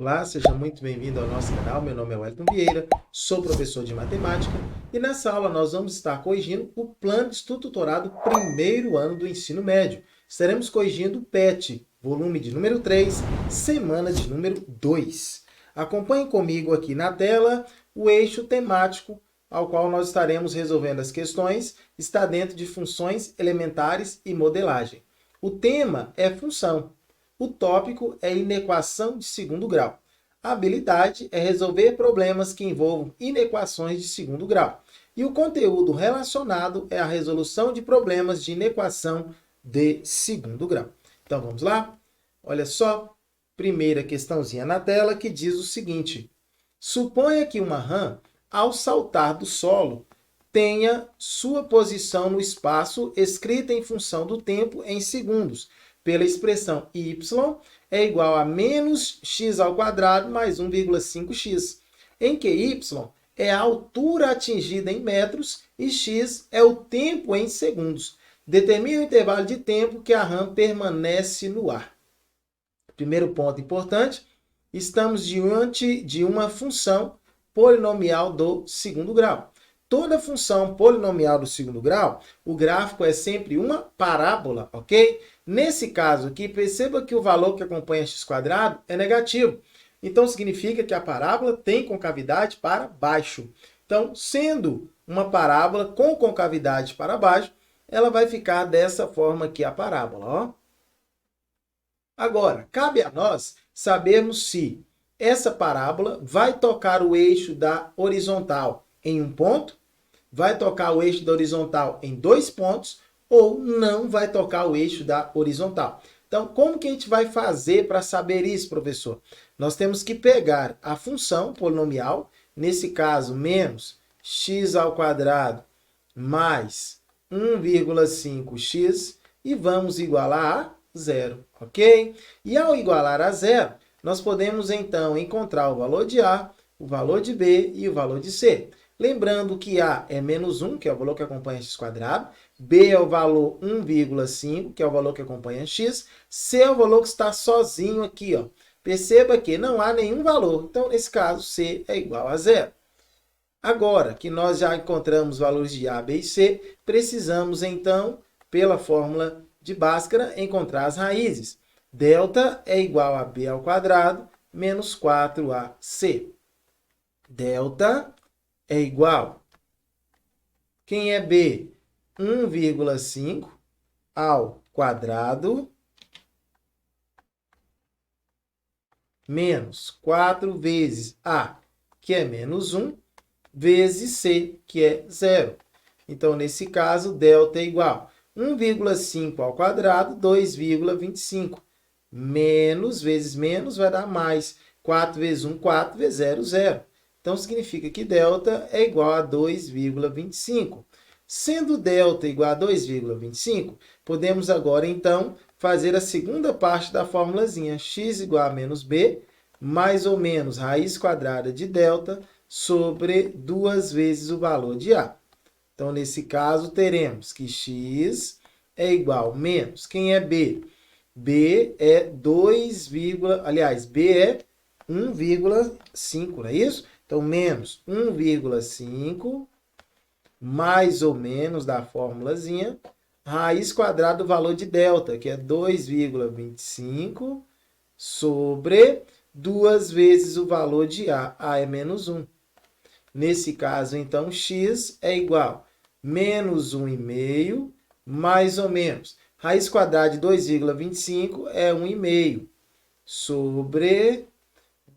Olá, seja muito bem-vindo ao nosso canal. Meu nome é Wellington Vieira, sou professor de matemática e nessa aula nós vamos estar corrigindo o plano de estudo tutorado primeiro ano do ensino médio. Estaremos corrigindo o PET, volume de número 3, semana de número 2. Acompanhe comigo aqui na tela o eixo temático ao qual nós estaremos resolvendo as questões, está dentro de funções elementares e modelagem. O tema é função. O tópico é inequação de segundo grau. A habilidade é resolver problemas que envolvam inequações de segundo grau. E o conteúdo relacionado é a resolução de problemas de inequação de segundo grau. Então vamos lá? Olha só, primeira questãozinha na tela que diz o seguinte: suponha que uma rã, ao saltar do solo, tenha sua posição no espaço escrita em função do tempo em segundos, pela expressão y é igual a menos x ao quadrado mais 1,5x, em que y é a altura atingida em metros e x é o tempo em segundos. Determine o intervalo de tempo que a rã permanece no ar. Primeiro ponto importante, estamos diante de uma função polinomial do segundo grau. Toda função polinomial do segundo grau, o gráfico é sempre uma parábola, ok? Nesse caso aqui, perceba que o valor que acompanha x² é negativo. Então, significa que a parábola tem concavidade para baixo. Então, sendo uma parábola com concavidade para baixo, ela vai ficar dessa forma aqui a parábola, ó. Agora, cabe a nós sabermos se essa parábola vai tocar o eixo da horizontal em um ponto, vai tocar o eixo da horizontal em 2 pontos, ou não vai tocar o eixo da horizontal. Então, como que a gente vai fazer para saber isso, professor? Nós temos que pegar a função polinomial, nesse caso, menos x² mais 1,5x, e vamos igualar a zero, ok? E ao igualar a zero, nós podemos então encontrar o valor de A, o valor de B e o valor de C. Lembrando que A é menos 1, que é o valor que acompanha x², B é o valor 1,5, que é o valor que acompanha x, C é o valor que está sozinho aqui, ó. Perceba que não há nenhum valor, então nesse caso C é igual a zero. Agora que nós já encontramos os valores de A, B e C, precisamos então, pela fórmula de Bhaskara, encontrar as raízes. Delta é igual a B ao quadrado menos 4AC. Delta é igual. Quem é B? 1,5 ao quadrado menos 4 vezes A, que é menos 1, vezes C, que é zero. Então, nesse caso, delta é igual a 1,5 ao quadrado, 2,25. Menos vezes menos vai dar mais. 4 vezes 1, 4 vezes 0, 0. Então, significa que delta é igual a 2,25. Sendo delta igual a 2,25, podemos agora, então, fazer a segunda parte da formulazinha. X igual a menos B, mais ou menos raiz quadrada de delta, sobre 2 vezes o valor de A. Então, nesse caso, teremos que x é igual a menos. Quem é B? B é 2, aliás, B é 1,5, não é isso? Então, menos 1,5, mais ou menos da formulazinha, raiz quadrada do valor de delta, que é 2,25, sobre 2 vezes o valor de A. A é menos 1. Nesse caso, então, x é igual a menos 1,5, mais ou menos. Raiz quadrada de 2,25 é 1,5, sobre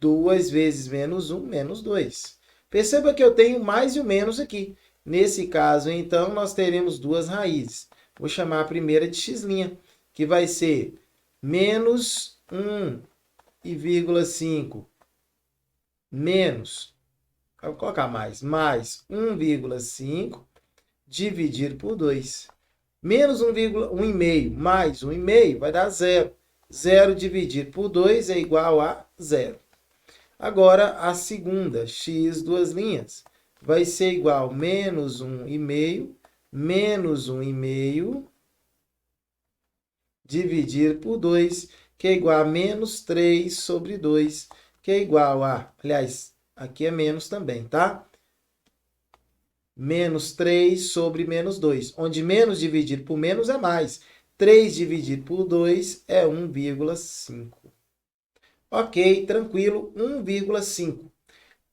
2 vezes menos 1, menos 2. Perceba que eu tenho mais e o menos aqui. Nesse caso, então, nós teremos duas raízes. Vou chamar a primeira de x', que vai ser menos 1,5 menos, vou colocar mais 1,5 dividido por 2. Menos 1,5 mais 1,5 vai dar 0. 0 dividido por 2 é igual a 0. Agora, a segunda, x duas linhas, vai ser igual a menos 1,5 menos 1,5 dividido por 2, que é igual a menos 3 sobre 2. que é igual a... Aliás, aqui é menos também, tá? Menos 3 sobre menos 2, onde menos dividido por menos é mais. 3 dividido por 2 é 1,5. Ok, tranquilo, 1,5.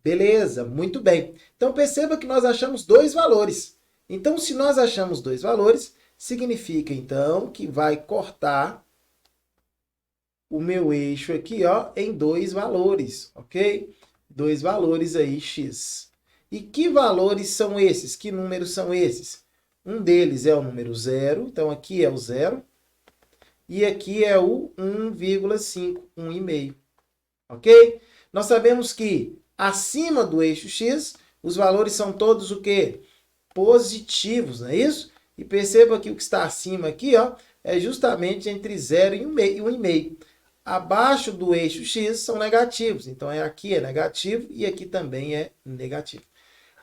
Beleza, muito bem. Então, perceba que nós achamos dois valores. Então, se nós achamos dois valores, significa, então, que vai cortar o meu eixo aqui, ó, em dois valores, ok? Dois valores aí, x. E que valores são esses? Que números são esses? Um deles é o número 0, então aqui é o 0. E aqui é o 1,5, 1,5. Ok? Nós sabemos que acima do eixo x, os valores são todos o quê? Positivos, não é isso? E perceba que o que está acima aqui, ó, é justamente entre 0 e 1,5. Abaixo do eixo x são negativos. Então, aqui é negativo e aqui também é negativo.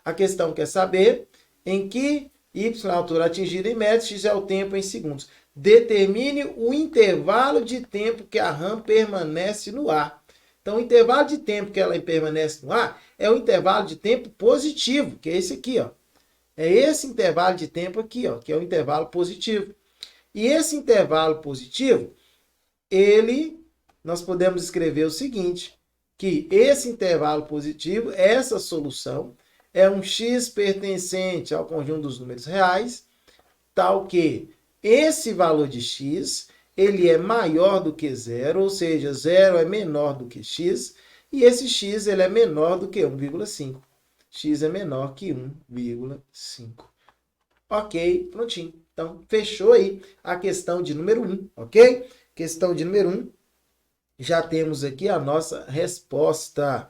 A questão quer saber em que y é a altura atingida em metros, x é o tempo em segundos. Determine o intervalo de tempo que a RAM permanece no ar. Então, o intervalo de tempo que ela permanece no ar é o intervalo de tempo positivo, que é esse aqui, ó. É esse intervalo de tempo aqui, ó, que é o intervalo positivo. E esse intervalo positivo, nós podemos escrever o seguinte, que esse intervalo positivo, essa solução, é um x pertencente ao conjunto dos números reais, tal que esse valor de x, ele é maior do que zero, ou seja, zero é menor do que x, e esse x ele é menor do que 1,5. X é menor que 1,5. Ok, prontinho. Então, fechou aí a questão de número 1, ok? Questão de número 1. Já temos aqui a nossa resposta.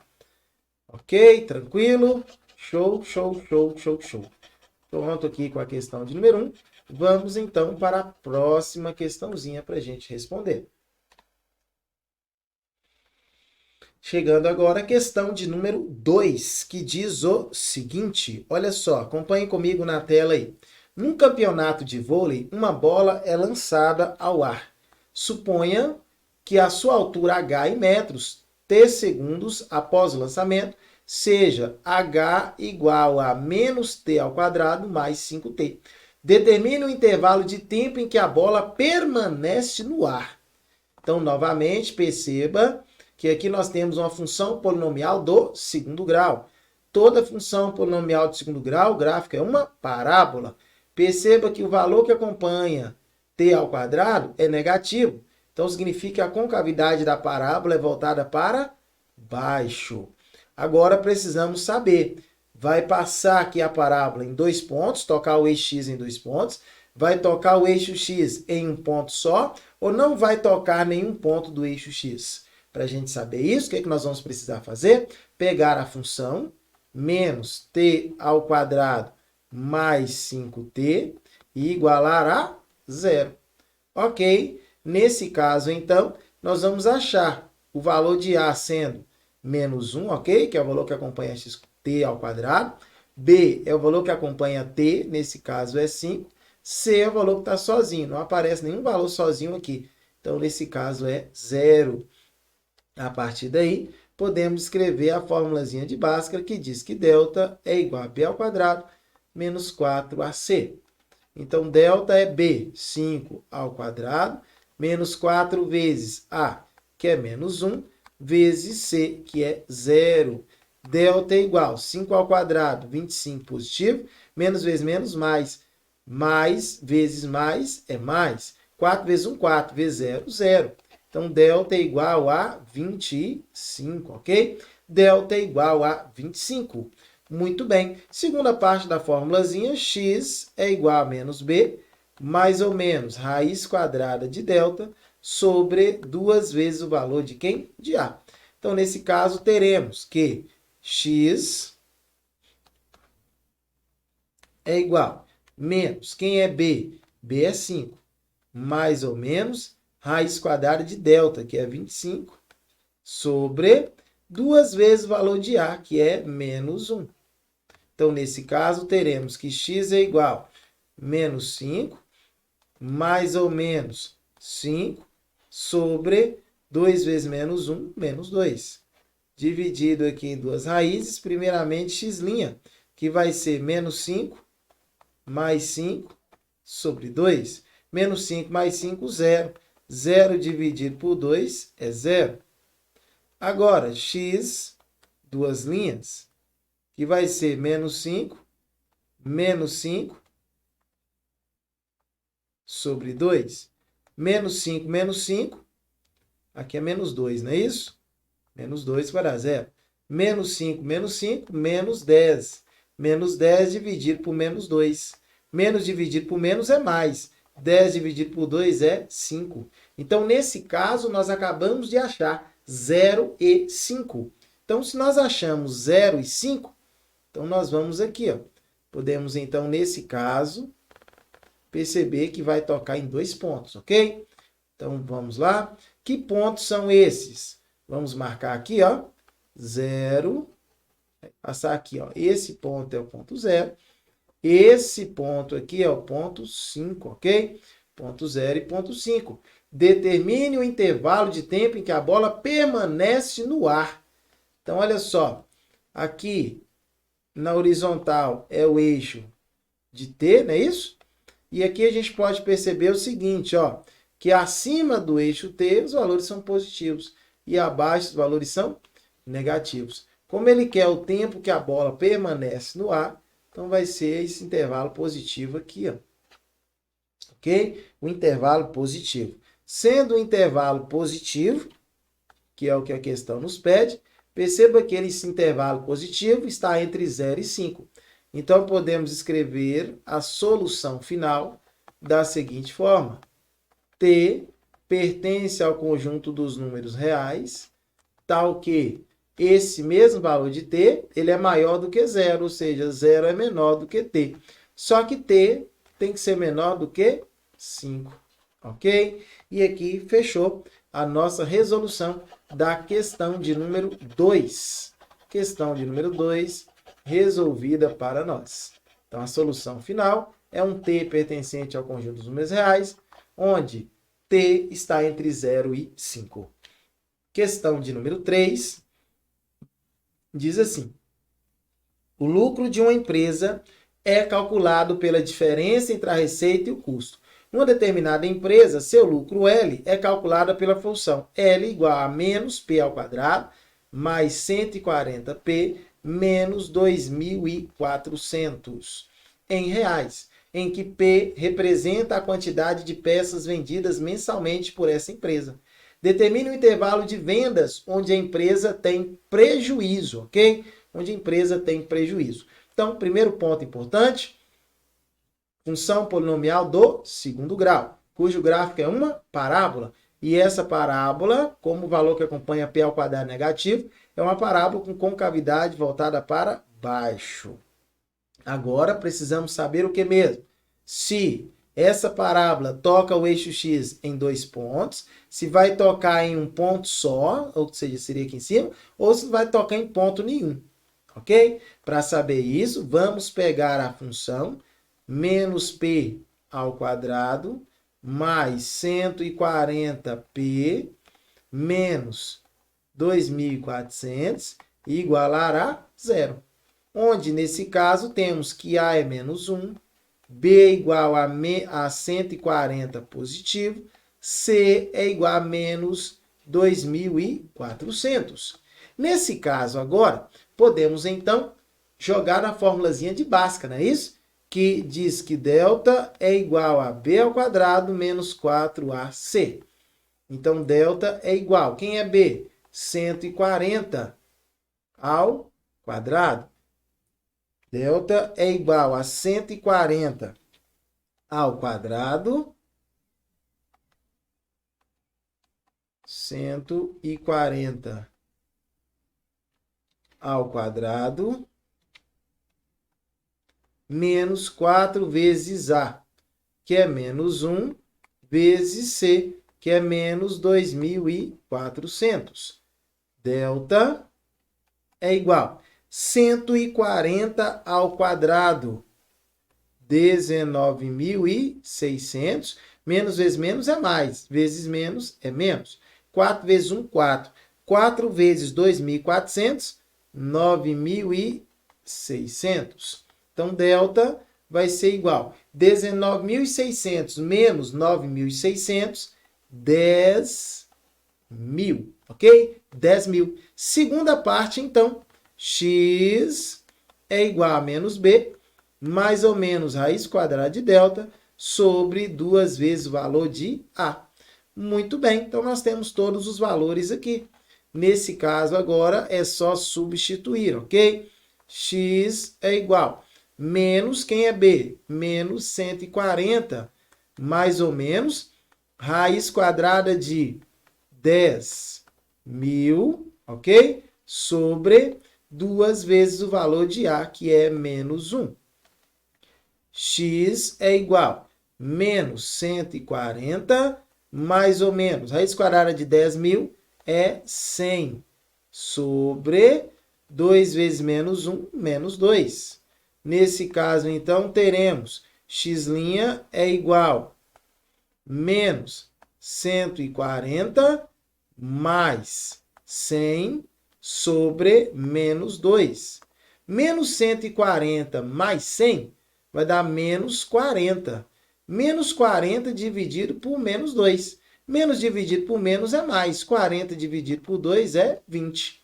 Ok? Tranquilo? Show, show, show, show, show. Pronto aqui com a questão de número 1. Vamos, então, para a próxima questãozinha para a gente responder. Chegando agora à questão de número 2, que diz o seguinte. Olha só, acompanhe comigo na tela aí. Num campeonato de vôlei, uma bola é lançada ao ar. Suponha que a sua altura h em metros, t segundos após o lançamento, seja h igual a menos t ao quadrado mais 5t. Determine o intervalo de tempo em que a bola permanece no ar. Então, novamente, perceba que aqui nós temos uma função polinomial do segundo grau. Toda função polinomial de segundo grau, o gráfico é uma parábola. Perceba que o valor que acompanha t ao quadrado é negativo. Então, significa que a concavidade da parábola é voltada para baixo. Agora, precisamos saber. Vai passar aqui a parábola em 2 pontos, tocar o eixo x em 2 pontos. Vai tocar o eixo x em um ponto só, ou não vai tocar nenhum ponto do eixo x? Para a gente saber isso, o que nós vamos precisar fazer? Pegar a função menos t ao quadrado mais 5t e igualar a zero. Ok? Nesse caso, então, nós vamos achar o valor de a sendo menos 1, ok? Que é o valor que acompanha t ao quadrado. B é o valor que acompanha t, nesse caso é 5. C é o valor que está sozinho, não aparece nenhum valor sozinho aqui. Então, nesse caso, é 0. A partir daí, podemos escrever a formulazinha de Bhaskara que diz que delta é igual a b ao quadrado menos 4ac. Então, delta é b, 5 ao quadrado, menos 4 vezes a, que é menos 1, vezes c, que é 0. Delta é igual a 5 ao quadrado, 25 positivo, menos vezes menos, mais vezes mais é mais. 4 vezes 1, 4, vezes 0, 0. Então, delta é igual a 25, ok? Delta é igual a 25. Muito bem. Segunda parte da formulazinha, x é igual a menos b, mais ou menos raiz quadrada de delta, sobre 2 vezes o valor de quem? De a. Então, nesse caso, teremos que x é igual menos, quem é b? b é 5, mais ou menos raiz quadrada de delta, que é 25, sobre 2 vezes o valor de a, que é menos 1. Então, nesse caso, teremos que x é igual a menos 5, mais ou menos 5, sobre 2 vezes menos 1, menos 2. dividido aqui em duas raízes, primeiramente x', que vai ser menos 5 mais 5 sobre 2. Menos 5 mais 5, 0. 0 dividido por 2 é 0. Agora, x, duas linhas, que vai ser menos 5 sobre 2. Menos 5, aqui é menos 2, não é isso? Menos 2 vai dar 0. Menos 5, menos 10. Menos 10 dividido por menos 2. Menos dividido por menos é mais. 10 dividido por 2 é 5. Então, nesse caso, nós acabamos de achar 0 e 5. Então, se nós achamos 0 e 5, então nós vamos aqui, ó. Podemos, então, nesse caso, perceber que vai tocar em 2 pontos, ok? Então, vamos lá. Que pontos são esses? Vamos marcar aqui, ó. 0. Passar aqui, ó. Esse ponto é o ponto 0. Esse ponto aqui é o ponto 5, ok? Ponto 0 e ponto 5. Determine o intervalo de tempo em que a bola permanece no ar. Então, olha só. Aqui, na horizontal, é o eixo de T, não é isso? E aqui a gente pode perceber o seguinte, ó. Que acima do eixo T, os valores são positivos. E abaixo, os valores são negativos. Como ele quer o tempo que a bola permanece no ar, então vai ser esse intervalo positivo aqui, ó. Ok? O intervalo positivo. Sendo o intervalo positivo, que é o que a questão nos pede, perceba que esse intervalo positivo está entre 0 e 5. Então, podemos escrever a solução final da seguinte forma. T pertence ao conjunto dos números reais, tal que esse mesmo valor de T, ele é maior do que 0, ou seja, 0 é menor do que T. Só que T tem que ser menor do que 5, ok? E aqui fechou a nossa resolução da questão de número 2. Questão de número 2, resolvida para nós. Então, a solução final é um T pertencente ao conjunto dos números reais, onde T está entre 0 e 5. Questão de número 3 diz assim: o lucro de uma empresa é calculado pela diferença entre a receita e o custo. Numa determinada empresa, seu lucro L é calculado pela função L igual a menos P ao quadrado mais 140P menos 2.400 em reais, em que P representa a quantidade de peças vendidas mensalmente por essa empresa. Determine o intervalo de vendas onde a empresa tem prejuízo, ok? Onde a empresa tem prejuízo. Então, primeiro ponto importante, função polinomial do segundo grau, cujo gráfico é uma parábola. E essa parábola, como o valor que acompanha P ao quadrado negativo, é uma parábola com concavidade voltada para baixo. Agora, precisamos saber o que mesmo? Se essa parábola toca o eixo X em 2 pontos, se vai tocar em um ponto só, ou seja, seria aqui em cima, ou se vai tocar em ponto nenhum, ok? Para saber isso, vamos pegar a função menos P ao quadrado mais 140P menos 2.400 igualar a 0. Onde, nesse caso, temos que A é menos 1, B é igual a 140 positivo, C é igual a menos 2.400. Nesse caso agora, podemos então jogar na formulazinha de Bhaskara, não é isso? Que diz que delta é igual a B ao quadrado menos 4AC. Então, delta é igual, quem é B? 140 ao quadrado. Delta é igual a 140 ao quadrado. 140 ao quadrado menos 4 vezes A, que é menos 1, vezes C, que é menos 2.400. Delta é igual a 140 ao quadrado, 19.600, menos vezes menos é mais, vezes menos é menos. 4 vezes 1, 4. 4 vezes 2.400, 9.600. Então, delta vai ser igual 19.600 menos 9.600, 10.000, ok? 10.000. Segunda parte, então, x é igual a menos b, mais ou menos raiz quadrada de delta, sobre 2 vezes o valor de a. Muito bem, então nós temos todos os valores aqui. Nesse caso agora é só substituir, ok? X é igual menos, quem é b? Menos 140, mais ou menos, raiz quadrada de 10.000, ok? Sobre 2 vezes o valor de a, que é menos 1. X é igual menos 140, mais ou menos, raiz quadrada de 10.000 é 100, sobre 2 vezes menos 1, menos 2. Nesse caso, então, teremos x' é igual menos 140 mais 100 sobre menos 2. Menos 140 mais 100 vai dar menos 40. Menos 40 dividido por menos 2. Menos dividido por menos é mais. 40 dividido por 2 é 20.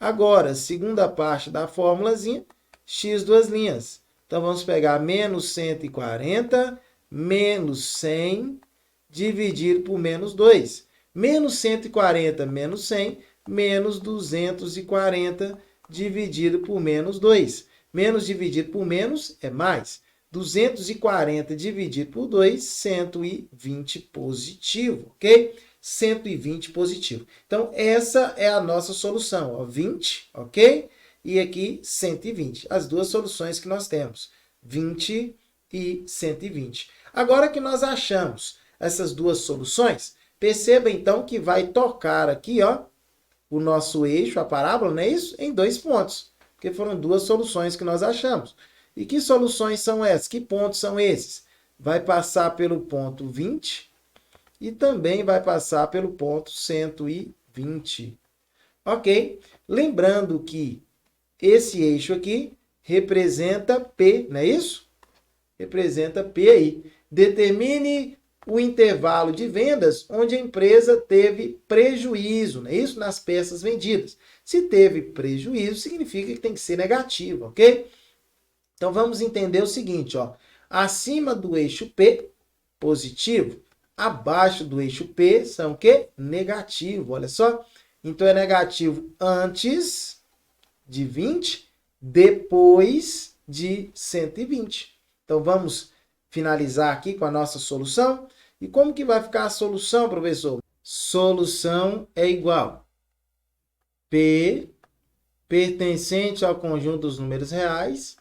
Agora, segunda parte da fórmulazinha, x duas linhas. Então, vamos pegar menos 140 menos 100 dividido por menos 2. Menos 140 menos 100, menos 240 dividido por menos 2. Menos dividido por menos é mais. 240 dividido por 2, 120 positivo, ok? 120 positivo. Então, essa é a nossa solução, ó, 20, ok? E aqui, 120. As duas soluções que nós temos, 20 e 120. Agora que nós achamos essas duas soluções, perceba, então, que vai tocar aqui, ó, o nosso eixo, a parábola, não é isso? Em 2 pontos, porque foram duas soluções que nós achamos. E que soluções são essas? Que pontos são esses? Vai passar pelo ponto 20 e também vai passar pelo ponto 120. Ok? Lembrando que esse eixo aqui representa P, não é isso? Representa P aí. Determine o intervalo de vendas onde a empresa teve prejuízo, não é isso? Nas peças vendidas. Se teve prejuízo, significa que tem que ser negativo, ok? Então, vamos entender o seguinte, ó. Acima do eixo P, positivo. Abaixo do eixo P, são o quê? Negativo, olha só. Então, é negativo antes de 20, depois de 120. Então, vamos finalizar aqui com a nossa solução. E como que vai ficar a solução, professor? Solução é igual P pertencente ao conjunto dos números reais,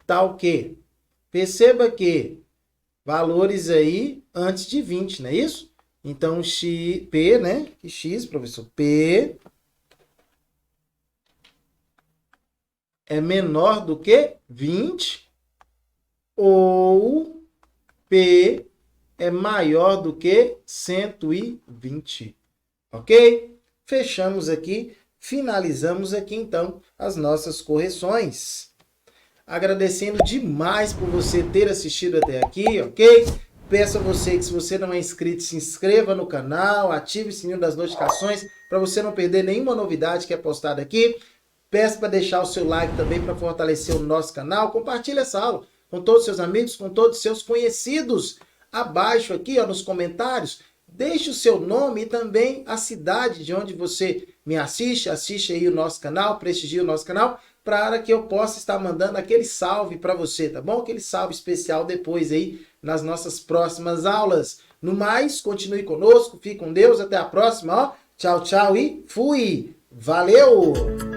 tal que, perceba que valores aí antes de 20, não é isso? Então, P, né? X, professor, P é menor do que 20 ou P é maior do que 120, ok? Fechamos aqui, finalizamos aqui, então, as nossas correções. Agradecendo demais por você ter assistido até aqui, ok? Peço a você que, se você não é inscrito, se inscreva no canal, ative o sininho das notificações para você não perder nenhuma novidade que é postada aqui. Peço para deixar o seu like também para fortalecer o nosso canal. Compartilhe essa aula com todos os seus amigos, com todos os seus conhecidos. Abaixo aqui, ó, nos comentários, deixe o seu nome e também a cidade de onde você me assiste. Assiste aí o nosso canal, prestigie o nosso canal, para que eu possa estar mandando aquele salve para você, tá bom? Aquele salve especial depois aí nas nossas próximas aulas. No mais, continue conosco, fique com Deus, até a próxima, ó. Tchau, tchau e fui! Valeu!